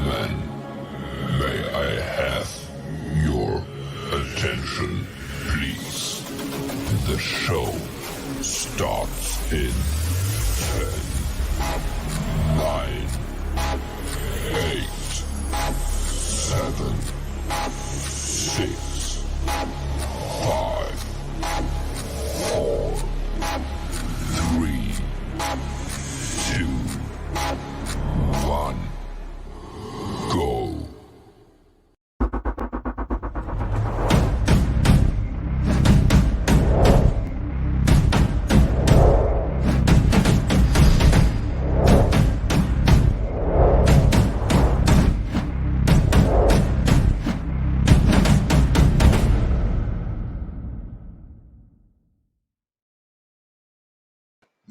gentlemen, may I have your attention, please? The show starts in 10, 9, 8, 7, 6, 5, 4, 3, 2, 1, go.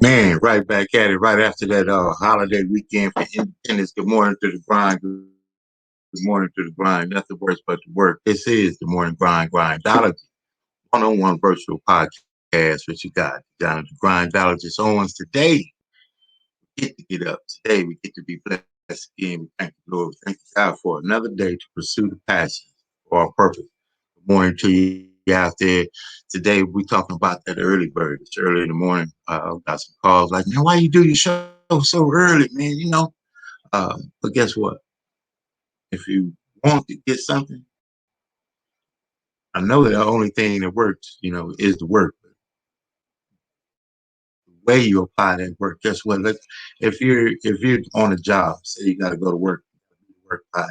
Man, right back at it right after that holiday weekend for Independence. Good morning to the grind. Good morning to the grind. Nothing worse but the work. This is the Morning Grind Grindology 101 virtual podcast. What you got? Down to Grindologist Owens. Today, we get to get up. Today, we get to be blessed again. We thank the Lord. Thank God for another day to pursue the passion for our purpose. Good morning to you out there. Today we're talking about that early bird. It's early in the morning. Got some calls like, man, why you do your show so early, man? But guess what? If you want to get something, I know the only thing that works, is the work. The way you apply that work, guess what? Look, if you're on a job, say you got to go to work by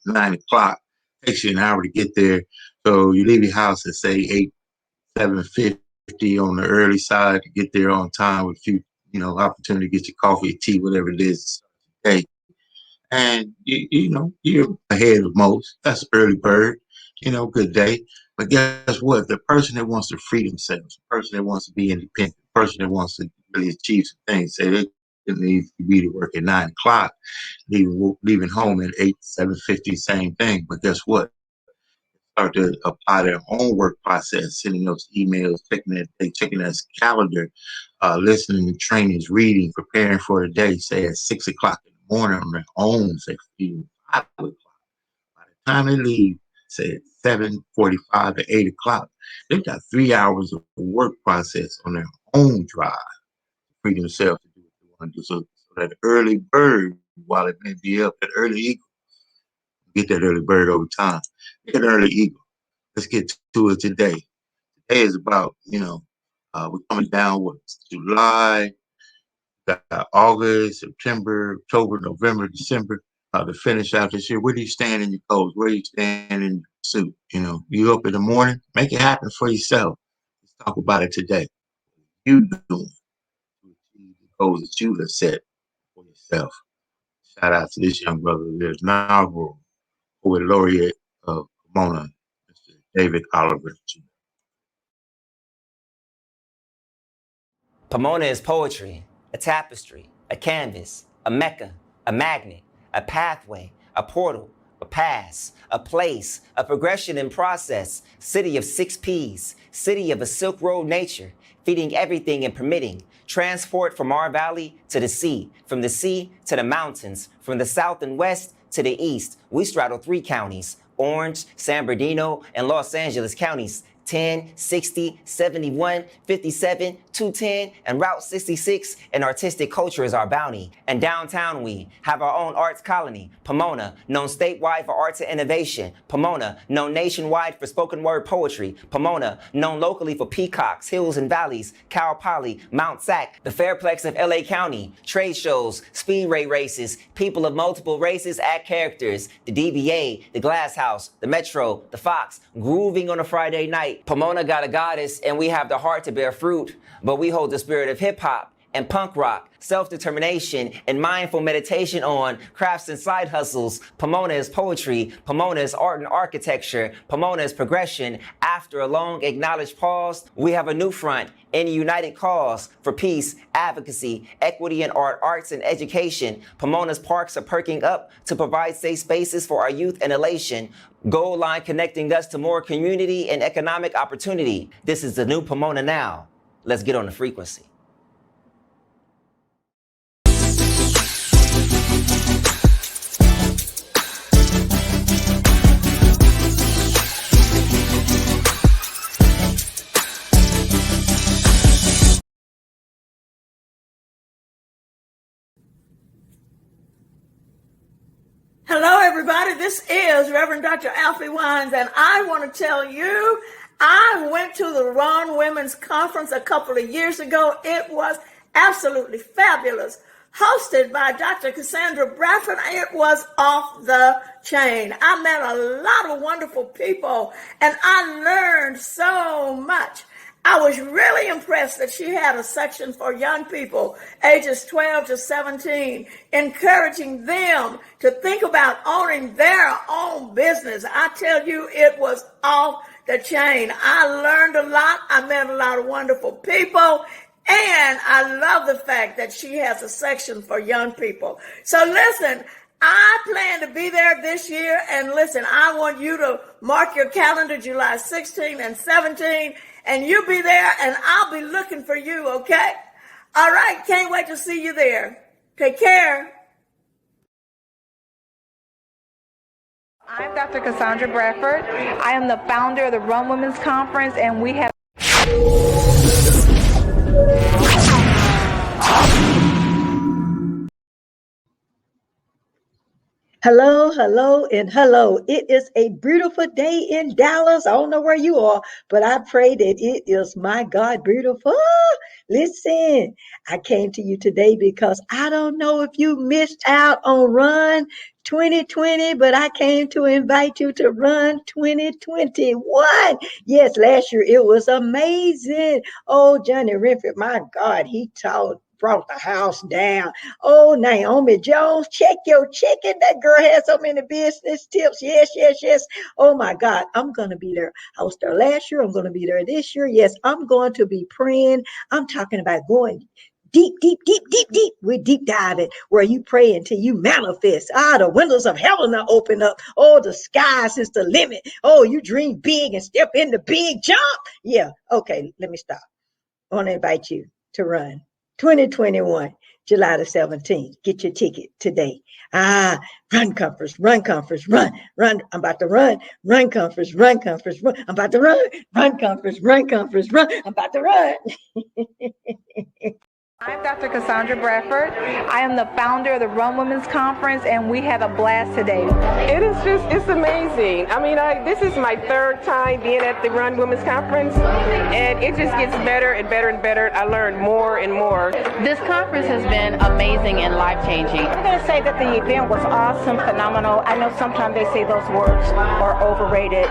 9 o'clock, takes you an hour to get there. So you leave your house at say 7:50 on the early side to get there on time with you, opportunity to get your coffee or tea, whatever it is. Hey, and you're ahead of most. That's early bird, good day. But guess what? The person that wants to free themselves, the person that wants to be independent, the person that wants to really achieve some things, say they need to be to work at 9 o'clock, leaving home at 7:50, same thing. But guess what? Start to apply their own work process, sending those emails, checking that calendar, listening to trainings, reading, preparing for the day, say at 6 o'clock in the morning on their own, say 5 o'clock. By the time they leave, say at 7:45 to 8 o'clock, they've got 3 hours of work process on their own drive to free themselves to do what they want to do. So that early bird, while it may be up, that early eagle, get that early bird over time. Get an early eagle. Let's get to it today. Today is about, we're coming down with July, got August, September, October, November, December to finish out this year. Where do you stand in your goals? Where do you stand in your pursuit? You up in the morning, make it happen for yourself. Let's talk about it today. You doing to achieve the goals that you have set for yourself. Shout out to this young brother. There's inaugural poet laureate of KeJohnna, Mr. David Oliver. Pomona is poetry, a tapestry, a canvas, a mecca, a magnet, a pathway, a portal, a pass, a place, a progression in process, city of 6 P's, city of a Silk Road nature, feeding everything and permitting, transport from our valley to the sea, from the sea to the mountains, from the south and west to the east. We straddle 3 counties, Orange, San Bernardino, and Los Angeles counties, 10, 60, 71, 57, 210, and Route 66, and artistic culture is our bounty. And downtown we have our own arts colony, Pomona, known statewide for arts and innovation. Pomona, known nationwide for spoken word poetry. Pomona, known locally for peacocks, hills and valleys, Cal Poly, Mount Sac, the Fairplex of LA County, trade shows, speedway races, people of multiple races act characters, the DBA, the Glass House, the Metro, the Fox, grooving on a Friday night. Pomona got a goddess and we have the heart to bear fruit, but we hold the spirit of hip hop and punk rock, self-determination, and mindful meditation on crafts and side hustles. Pomona is poetry. Pomona is art and architecture. Pomona is progression. After a long acknowledged pause, we have a new front in a united cause for peace, advocacy, equity in art, arts, and education. Pomona's parks are perking up to provide safe spaces for our youth and elation. Goal line connecting us to more community and economic opportunity. This is the new Pomona now. Let's get on the frequency. Hello, everybody. This is Reverend Dr. Alfie Wines, and I want to tell you, I went to the Ron Women's Conference a couple of years ago. It was absolutely fabulous. Hosted by Dr. Cassandra Bradford. It was off the chain. I met a lot of wonderful people, and I learned so much. I was really impressed that she had a section for young people, ages 12 to 17, encouraging them to think about owning their own business. I tell you, it was off the chain. I learned a lot. I met a lot of wonderful people. And I love the fact that she has a section for young people. So listen, I plan to be there this year. And listen, I want you to mark your calendar July 16 and 17. And you be there, and I'll be looking for you, okay? All right, can't wait to see you there. Take care. I'm Dr. Cassandra Bradford. I am the founder of the Run Women's Conference, and we have... Hello, hello, and hello. It is a beautiful day in Dallas. I don't know where you are, but I pray that it is, my God, beautiful. Listen, I came to you today because I don't know if you missed out on Run 2020, but I came to invite you to Run 2021. Yes, last year it was amazing. Oh, Johnny Renford, my God, he brought the house down. Oh, Naomi Jones, check your chicken. That girl has so many business tips. Yes, yes, yes. Oh my God, I'm going to be there. I was there last year. I'm going to be there this year. Yes, I'm going to be praying. I'm talking about going deep, deep, deep, deep, deep. We're deep diving where you pray until you manifest. The windows of heaven are open up. Oh, the skies is the limit. Oh, you dream big and step in the big jump. Yeah. Okay, let me stop. I want to invite you to Run 2021, July the 17th. Get your ticket today. Run conference, run conference, run. I'm about to run conference, run. I'm about to run conference, run. I'm about to run. I'm Dr. Cassandra Bradford. I am the founder of the Run Women's Conference, and we had a blast today. It's amazing. I mean, this is my third time being at the Run Women's Conference, and it just gets better and better and better. I learn more and more. This conference has been amazing and life-changing. I'm going to say that the event was awesome, phenomenal. I know sometimes they say those words are overrated,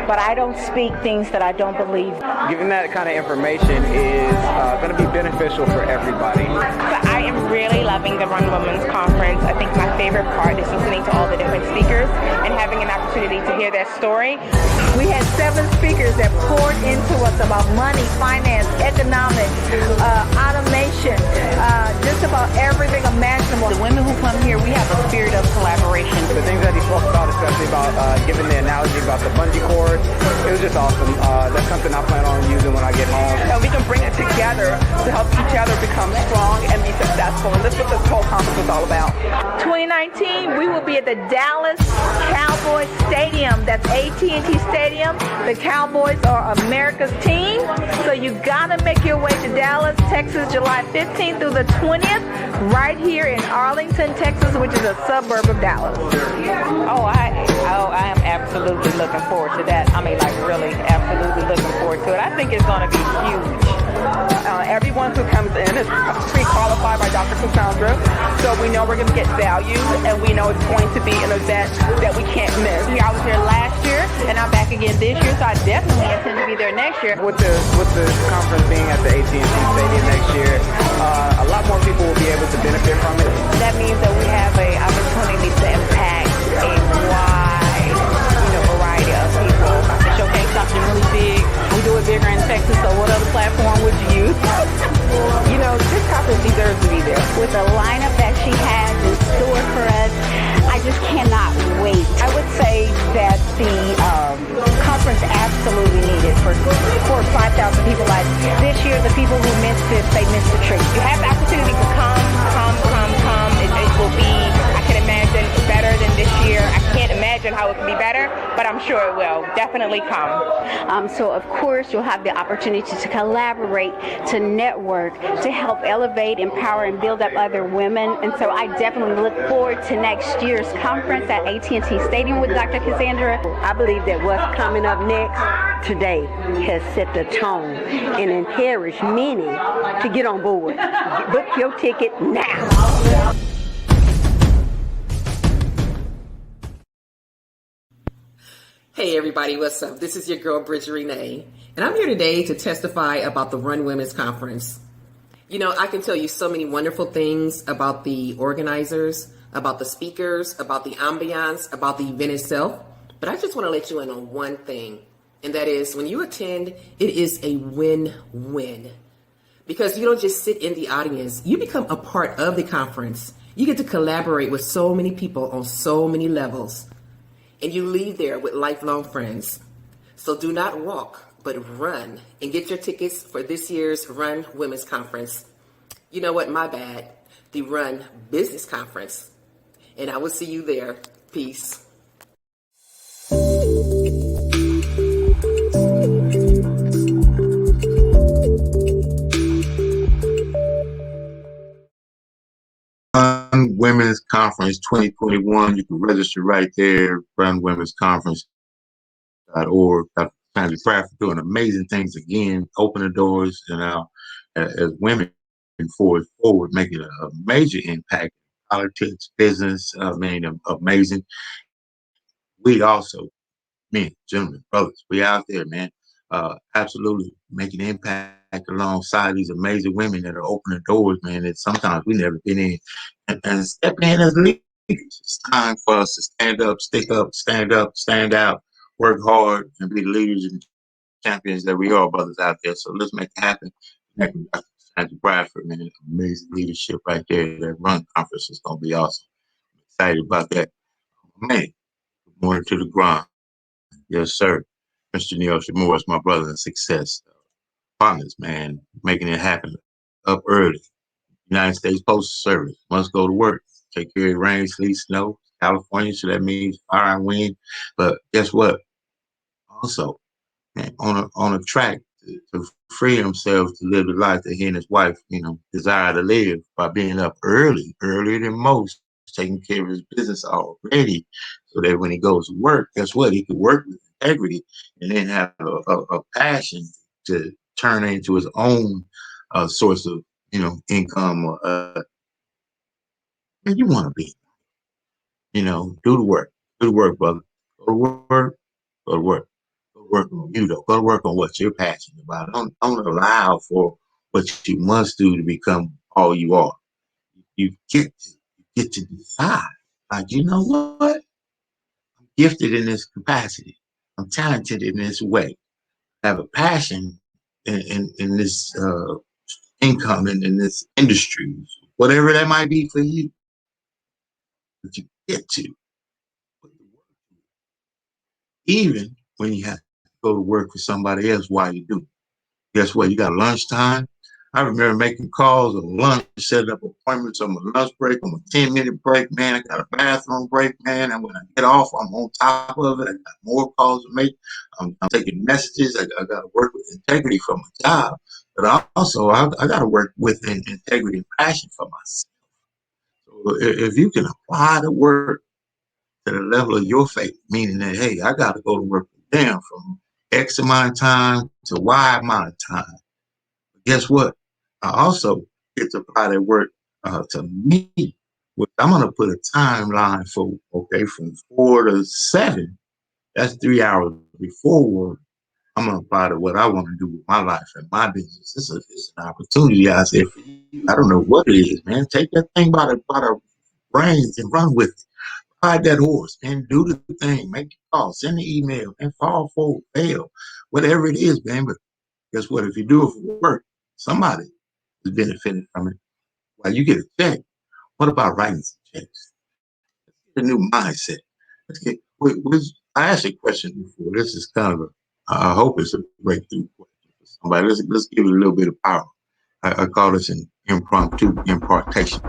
but I don't speak things that I don't believe. Giving that kind of information is going to be beneficial for everybody. I am really loving the Run Women's Conference. I think my favorite part is listening to all the different speakers and having an opportunity to hear their story. We had 7 speakers that poured into us about money, finance, economics, automation, just about everything imaginable. The women who come here, we have a spirit of collaboration. The things that he spoke about, especially about giving the analogy about the bungee cord, it was just awesome. That's something I plan on using when I get home. And we can bring it together to help each other become strong and be successful. And that's what this whole conference is all about. 2019, we will be at the Dallas Cowboys Stadium. That's AT&T Stadium. The Cowboys are America's team. So you gotta make your way to Dallas, Texas, July 15th through the 20th, right here in Arlington, Texas, which is a suburb of Dallas. I am absolutely looking forward to that. I mean, like really absolutely looking forward to it. I think it's gonna be huge. Everyone who comes in is pre-qualified by Dr. Cassandra, so we know we're going to get value, and we know it's going to be an event that we can't miss. I was here last year, and I'm back again this year, so I definitely intend to be there next year. With the conference being at the AT&T Stadium next year, a lot more people will be able to benefit from it. That means that we have an opportunity to impact a wide, variety of people. To showcase something really big. We do it bigger in Texas, so what other platform would you use? This conference deserves to be there. With the lineup that she has in store for us, I just cannot wait. I would say that the conference absolutely needed for 5,000 people. Like this year, the people who missed it, they missed the treat. You have the opportunity to come. It will be, I can imagine, better than this year. I can't imagine how it can be better, but I'm sure it will definitely come. So of course you'll have the opportunity to collaborate, to network, to help elevate, empower, and build up other women. And so I definitely look forward to next year's conference at AT&T Stadium with Dr. Cassandra. I believe that what's coming up next today has set the tone and encouraged many to get on board. Book your ticket now. Hey everybody, what's up? This is your girl Bridget Renee, and I'm here today to testify about the Run Women's Conference. You know, I can tell you so many wonderful things about the organizers, about the speakers, about the ambiance, about the event itself, but I just want to let you in on one thing, and that is when you attend, it is a win-win. Because you don't just sit in the audience, you become a part of the conference. You get to collaborate with so many people on so many levels. And you leave there with lifelong friends. So do not walk, but run and get your tickets for this year's Run Women's Conference. You know what? My bad. The Run Business Conference. And I will see you there. Peace. Run Women's Conference 2021. You can register right there, runwomensconference.org. Dr. Sandy Bradford doing amazing things again, opening doors, as women forward, making a major impact in politics, business. Amazing. We also, men, gentlemen, brothers, we out there, man, absolutely making an impact alongside these amazing women that are opening doors, man, that sometimes we never been in, and step in as leaders. It's time for us to stand up, stick up, stand out, work hard, and be the leaders and champions that we are, brothers out there. So let's make it happen. Connect with Dr. Sandy Bradford, man, amazing leadership right there. That Run Conference is going to be awesome. I'm excited about that. Man, good morning to the grind. Yes, sir. Mr. Neil Shamor is my brother in success. Partners, man, making it happen up early. United States Postal Service must go to work. Take care of rain, sleet, snow. California, so that means fire and wind. But guess what? Also, man, on a track to free himself to live the life that he and his wife, desire to live by being up earlier than most, taking care of his business already, so that when he goes to work, guess what? He can work with integrity and then have a passion to turn into his own source of income. And you want to be, do the work, brother. Go to work, go to work. Go to work on you, though. Go to work on what you're passionate about. Don't allow for what you must do to become all you are. You get to decide. Like, you know what? I'm gifted in this capacity. I'm talented in this way. I have a passion in this income in this industry, whatever that might be for you. But you get to put the work in. Even when you have to go to work for somebody else while you do. Guess what? You got lunchtime. I remember making calls on lunch, setting up appointments on my lunch break, on my 10-minute break, man. I got a bathroom break, man. And when I get off, I'm on top of it. I got more calls to make. I'm taking messages. I got to work with integrity for my job. But I got to work with integrity and passion for myself. So if you can apply the work to the level of your faith, meaning that, hey, I got to go to work with them from X amount of time to Y amount of time. But guess what? I also get to apply that work to me. I'm going to put a timeline from 4 to 7. That's 3 hours before work. I'm going to apply to what I want to do with my life and my business. It's an opportunity out there for you. I don't know what it is, man. Take that thing by the brains and run with it. Ride that horse and do the thing. Make the call, send the email, and fall forward, fail. Whatever it is, man. But guess what? If you do it for work, somebody is benefiting from it. While you get a check, what about writing some checks? Let's get a new mindset. I asked a question before. This is kind of I hope it's a breakthrough question for somebody. Let's give it a little bit of power. I call this an impromptu impartation.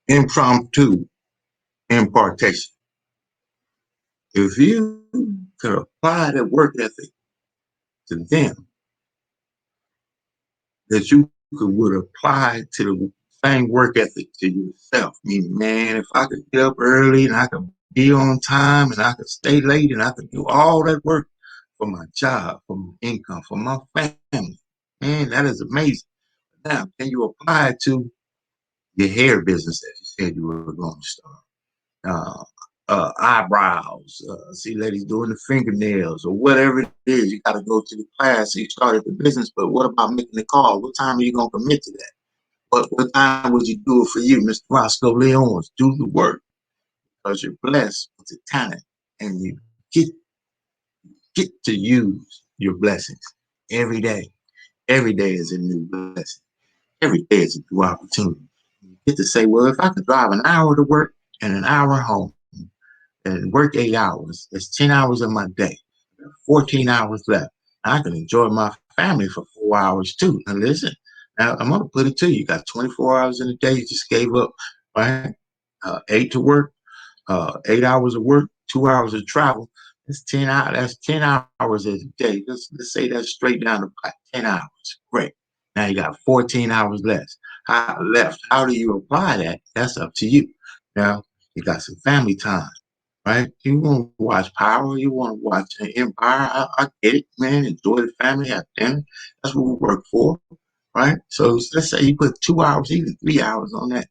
impromptu impartation. If you could apply that work ethic to them, that you would apply to the same work ethic to yourself. Meaning, man, if I could get up early and I could be on time and I could stay late and I could do all that work for my job, for my income, for my family, man, that is amazing. Now, can you apply it to your hair business that you said you were going to start? Eyebrows, see ladies doing the fingernails or whatever it is. You got to go to the class. So you started the business, but what about making the call? What time are you going to commit to that? What time would you do it for you, Mr. Roscoe Lee Owens? Do the work because you're blessed with the talent and you get to use your blessings every day. Every day is a new blessing. Every day is a new opportunity. You get to say, well, if I could drive an hour to work and an hour home, and work 8 hours. It's 10 hours of my day. 14 hours left. I can enjoy my family for 4 hours too. Now listen, now I'm going to put it to you. You got 24 hours in a day. You just gave up, right? 8 to work, 8 hours of work, 2 hours of travel. That's 10 hours. That's 10 hours a day. Let's say that's straight down to 10 hours. Great. Now you got 14 hours left. How do you apply that? That's up to you. Now you got some family time. Right? You want to watch Power, you want to watch Empire. I get it, man. Enjoy the family, have dinner. That's what we work for, right? So let's say you put 2 hours, even 3 hours on that.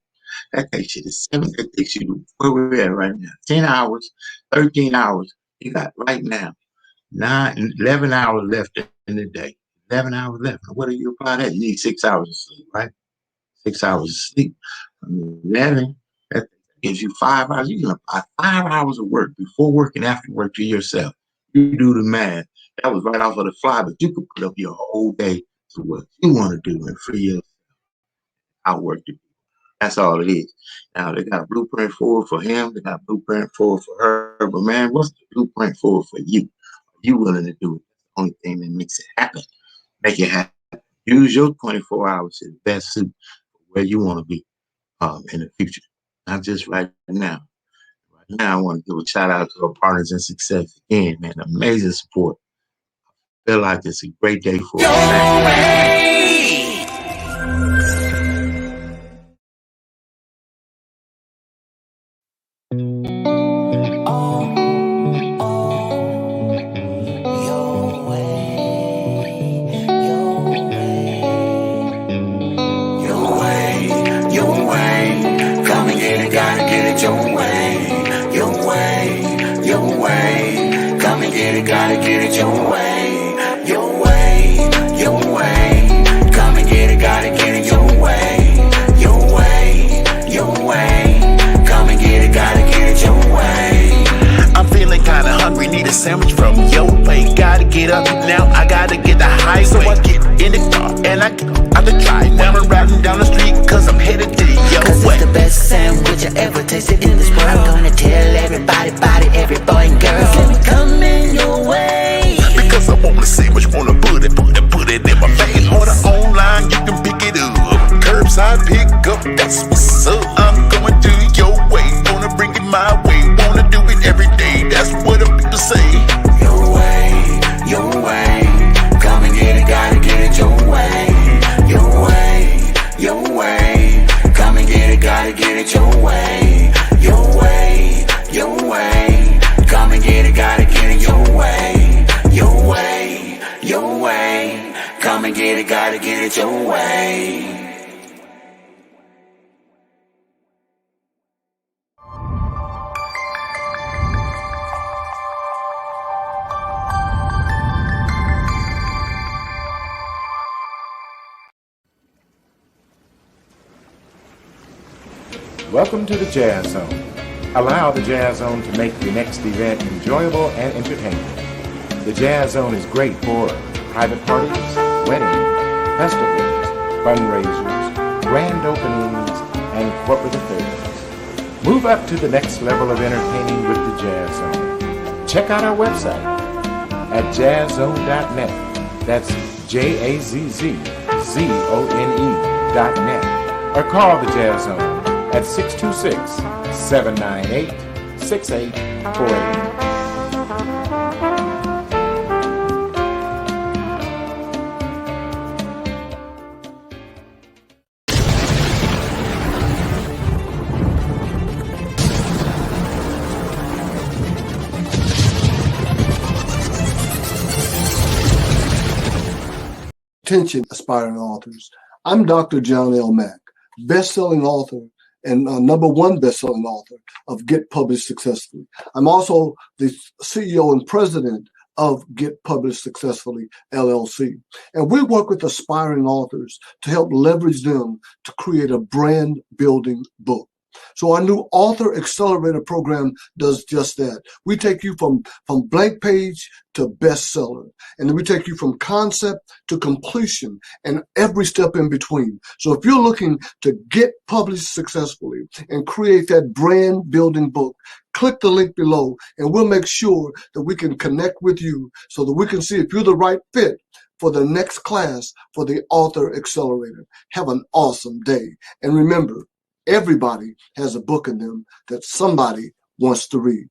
That takes you to 7. That takes you to where we're at right now. 10 hours, 13 hours. You got right now 11 hours left in the day. 11 hours left. What do you apply that? You need 6 hours of sleep, right? 6 hours of sleep. 11. That gives you 5 hours. You can apply 5 hours of work before work and after work to yourself. You do the math. That was right off of the fly, but you could put up your whole day to what you want to do and free yourself. Outwork the people. That's all it is. Now they got a blueprint forward for him. They got a blueprint forward for her. But man, what's the blueprint forward for you? Are you willing to do it? That's the only thing that makes it happen. Make it happen. Use your 24 hours to the best suit for where you want to be in the future. Not just right now. Right now, I want to give a shout out to our partners in success again, man. Amazing support. I feel like it's a great day for us. Gotta get it your way, your way, your way. Come and get it, gotta get it your way, your way, your way. Come and get it, gotta get it your way. I'm feeling kinda hungry, need a sandwich from your way. Gotta get up now, I gotta get the highway. So I get in the car and I get out the drive. Now I'm riding down the street cause I'm headed to your cause way. It's the best sandwich I ever tasted in this world. I'm gonna tell everybody about it, every boy and girl. Let me come in your way. Because I want to see what you wanna put it in my face. Order online, you can pick it up. Curbside pick up, that's what's up. I'm going to your way, wanna bring it my way. Wanna do it every day, that's what I'm people say. Your way, your way. Come and get it, gotta get it your way. Your way, your way. Come and get it, gotta get it your way. Your way, your way. Come and get it, gotta get it your way. Your way, your way. Come and get it, gotta get it your way. Welcome to the Jazz Zone. Allow the Jazz Zone to make your next event enjoyable and entertaining. The Jazz Zone is great for private parties, weddings, festivals, fundraisers, grand openings, and corporate affairs. Move up to the next level of entertaining with the Jazz Zone. Check out our website at jazzzone.net. That's JAZZZONE.net. Or call the Jazz Zone at 626-798-6848. Attention, aspiring authors. I'm Dr. John L. Mack, best-selling author and #1 best-selling author of Get Published Successfully. I'm also the CEO and president of Get Published Successfully, LLC. And we work with aspiring authors to help leverage them to create a brand-building book. So our new Author Accelerator program does just that. We take you from blank page to bestseller. And then we take you from concept to completion and every step in between. So if you're looking to get published successfully and create that brand building book, click the link below and we'll make sure that we can connect with you so that we can see if you're the right fit for the next class for the Author Accelerator. Have an awesome day. And remember, everybody has a book in them that somebody wants to read.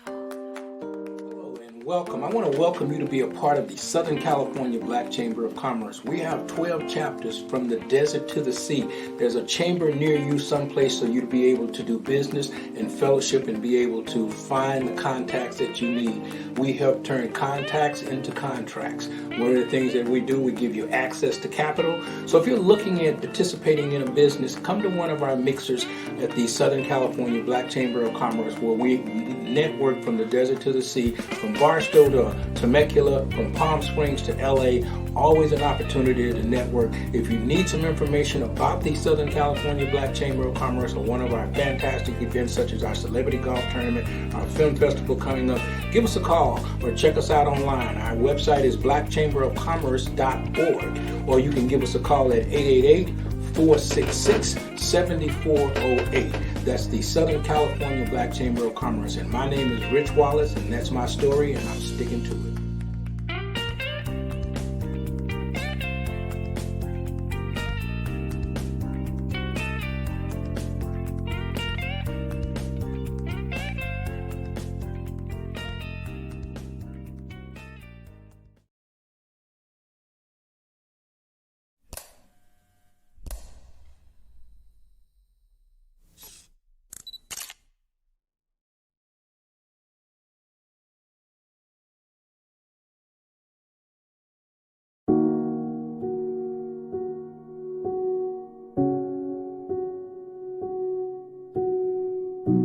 Hello and welcome. I want to welcome you to be a part of the Southern California Black Chamber of Commerce. We have 12 chapters from the desert to the sea. There's a chamber near you someplace so you to be able to do business and fellowship and be able to find the contacts that you need. We help turn contacts into contracts. One of the things that we do, we give you access to capital. So if you're looking at participating in a business, come to one of our mixers at the Southern California Black Chamber of Commerce, where we network from the desert to the sea, from Barstow to Temecula, from Palm Springs to LA. Always an opportunity to network. If you need some information about the Southern California Black Chamber of Commerce or one of our fantastic events such as our Celebrity Golf Tournament, our film festival coming up, give us a call or check us out online. Our website is blackchamberofcommerce.org, or you can give us a call at 888-466-7408. That's the Southern California Black Chamber of Commerce. And my name is Rich Wallace, and that's my story, and I'm sticking to it.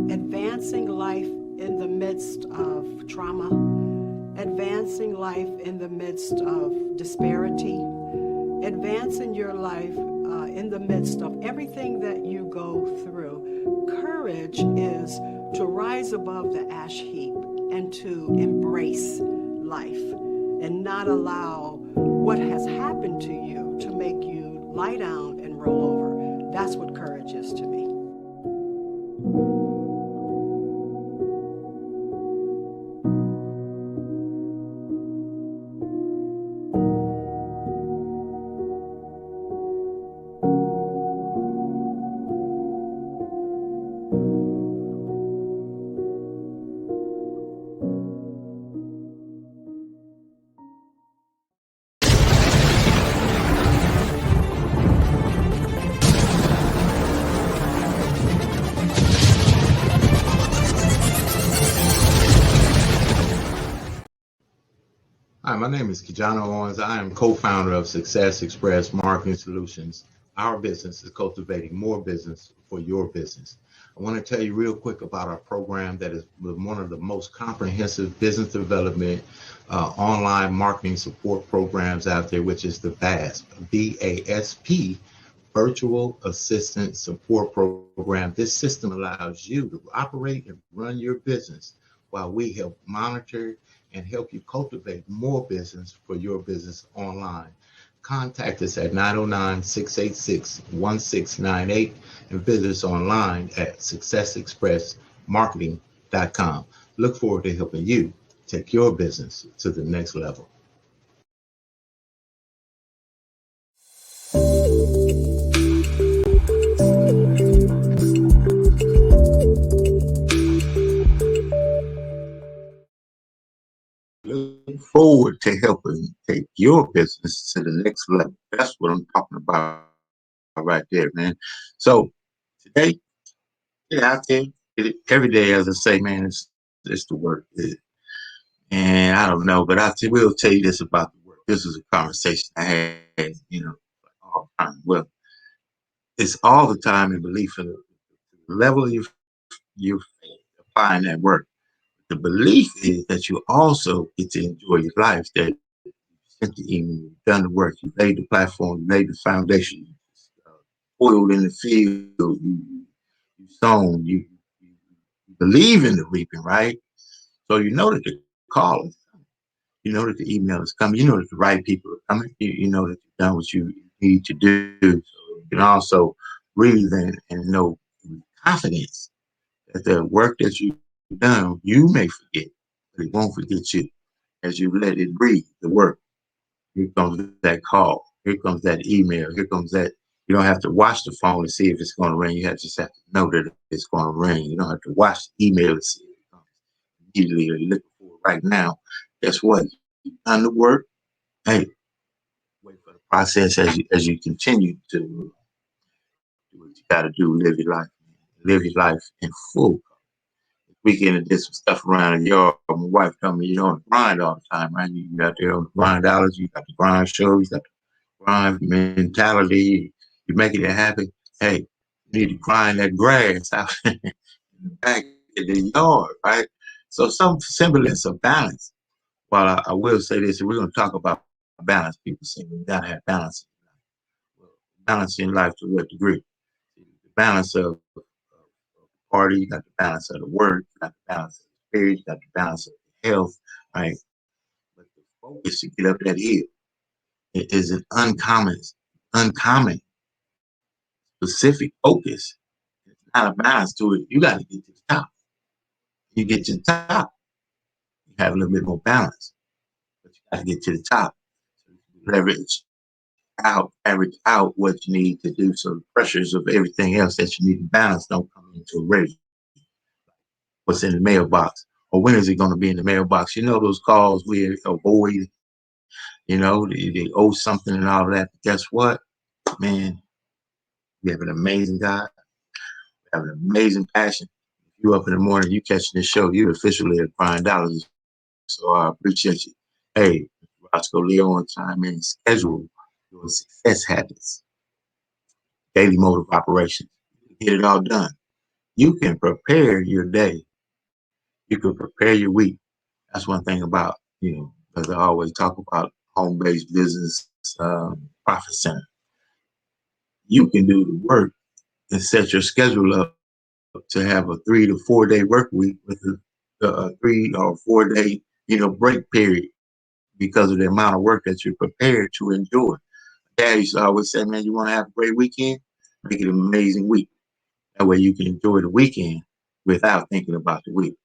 Advancing life in the midst of trauma, advancing life in the midst of disparity, advancing your life in the midst of everything that you go through. Courage is to rise above the ash heap and to embrace life and not allow what has happened to you to make you lie down and roll over. That's what courage is to me. Hi, my name is KeJohnna Owens. I am co-founder of Success Express Marketing Solutions. Our business is cultivating more business for your business. I want to tell you real quick about our program that is one of the most comprehensive business development online marketing support programs out there, which is the VASP, V-A-S-P, Virtual Assistant Support Program. This system allows you to operate and run your business while we help monitor and help you cultivate more business for your business online. Contact us at 909-686-1698 and visit us online at successexpressmarketing.com. Look forward to helping you take your business to the next level. forward to helping take your business to the next level. That's what I'm talking about right there, man. So today, get out there. Every day, as I say, man, it's the work. And I don't know, but will tell you this about the work. This is a conversation I had, all the time. Well, it's all the time in belief in the level you're applying that work. The belief is that you also get to enjoy your life, that you sent the email, you've done the work, you laid the platform, you laid the foundation, you toiled in the field, you sown, you believe in the reaping, right? So you know that the call is coming. You know that the email is coming. You know that the right people are coming. You know that you've done what you need to do. So you can also breathe and know with confidence that the work that you've done, you may forget, but it won't forget you as you let it breathe, the work. Here comes that call. Here comes that email. Here comes that. You don't have to watch the phone to see if it's going to ring. Just have to know that it's going to ring. You don't have to watch the email to see if it comes immediately or you're looking for it right now. Guess what? You've done the work. Hey, wait for the process as you continue to do what you got to do. Live your life. Live your life in full. Weekend and did some stuff around the yard. My wife told me, on the grind all the time, right? You got there on the grindology, you got the grind show, you got the grind mentality, you're making it happen. Hey, you need to grind that grass out in the back of the yard, right? So some semblance of balance. While I will say this, we're going to talk about balance. People say we got to have balance in life. Well, balance in life to what degree? The balance of party, you got the balance of the work, you got the balance of the spirit, you got the balance of the health, right? But the focus to get up that hill is an uncommon, specific focus. It's not a balance to it. You got to get to the top. You get to the top, you have a little bit more balance, but you got to get to the top. Average out what you need to do, so the pressures of everything else that you need to balance don't come into a race. What's in the mailbox, or when is it going to be in the mailbox? Those calls we avoid, they owe something and all of that. But guess what, man? We have an amazing God. We have an amazing passion. If you up in the morning, you catching this show, you're officially a Grindologist. So I appreciate you. Hey, Roscoe Leo on time and schedule your success habits, daily mode of operation. Get it all done. You can prepare your day. You can prepare your week. That's one thing about, as I always talk about home-based business, profit center. You can do the work and set your schedule up to have a 3 to 4 day work week with a 3 or 4 day, break period because of the amount of work that you're prepared to enjoy. Dad used to always say, man, you want to have a great weekend? Make it an amazing week. That way you can enjoy the weekend without thinking about the week.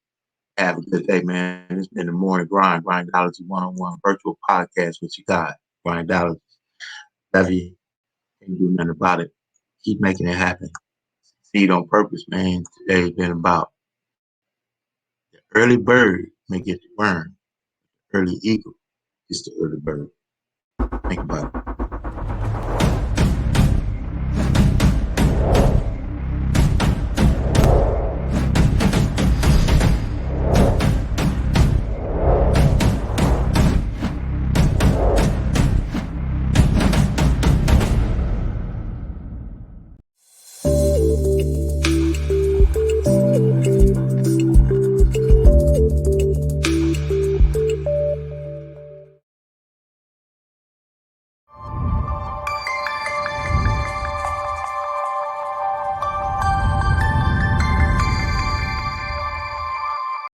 Have a good day, man. It's been the Morning Grind Grindology101 virtual podcast with you guys. Grindology. Love you. Can't do nothing about it. Keep making it happen. Succeed on purpose, man. Today's been about the early bird may get the worm. Early eagle is the early bird. Think about it.